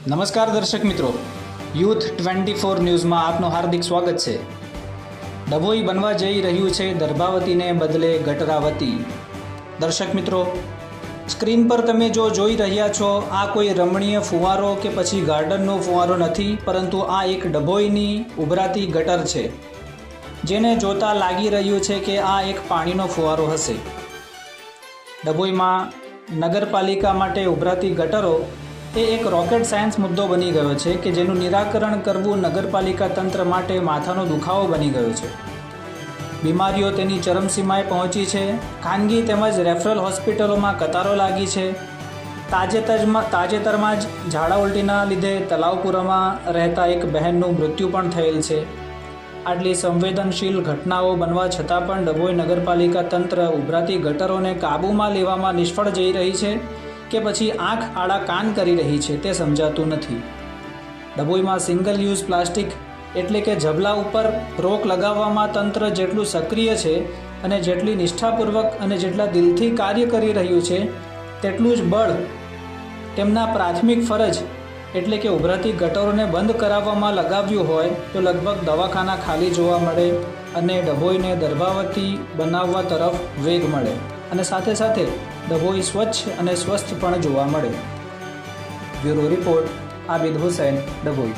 નમસ્કાર દર્શક મિત્રો, યુથ 24 ન્યૂઝમાં આપનું હાર્દિક સ્વાગત છે। ડભોઈ બનવા જઈ રહ્યું છે દર્ભાવતીને બદલે ગટરાવતી। દર્શક મિત્રો, સ્ક્રીન પર તમે જો જોઈ રહ્યા છો, આ કોઈ રમણીય ફુવારો કે પછી ગાર્ડનનો ફુવારો નથી, પરંતુ આ એક ડભોઈની ઉભરાતી ગટર છે, જેને જોતા લાગી રહ્યું છે કે આ એક પાણીનો ફુવારો હશે। ડભોઈમાં નગરપાલિકા માટે ઉભરાતી ગટરો એ એક રોકેટ સાયન્સ મુદ્દો બની ગયો છે કે જેનું નિરાકરણ કરવું નગરપાલિકા તંત્ર માટે માથાનો દુખાવો બની ગયો છે। બીમારીઓ તેની ચરમસીમાએ પહોંચી છે। ખાનગી તેમજ રેફરલ હોસ્પિટલોમાં કતારો લાગી છે। તાજેતરમાં જ ઝાડા ઉલટીના લીધે તલાવપુરામાં રહેતા એક બહેનનું મૃત્યુ પણ થયેલ છે। આટલી સંવેદનશીલ ઘટનાઓ બનવા છતાં પણ ડભોઈ નગરપાલિકા તંત્ર ઉભરાતી ગટરોને કાબૂમાં લેવામાં નિષ્ફળ જઈ રહી છે કે પછી આંખ આડા કાન કરી રહી છે તે સમજાતું નથી। ડભોઈમાં સિંગલ યુઝ પ્લાસ્ટિક એટલે કે ઝબલા ઉપર રોક લગાવવામાં તંત્ર જેટલું સક્રિય છે અને જેટલી નિષ્ઠાપૂર્વક અને જેટલા દિલથી કાર્ય કરી રહ્યું છે, તેટલું જ બળ તેમના પ્રાથમિક ફરજ એટલે કે ઉભરાતી ગટરોને બંધ કરાવવામાં લગાવ્યું હોય તો લગભગ દવાખાના ખાલી જોવા મળે અને ડભોઈને દર્ભાવતી બનાવવા તરફ વેગ મળે અને સાથે સાથે ડભોઈ સ્વચ્છ અને સ્વસ્થ પણ જોવા મળે। Bureau report, Abid Hussain, Dabhoi.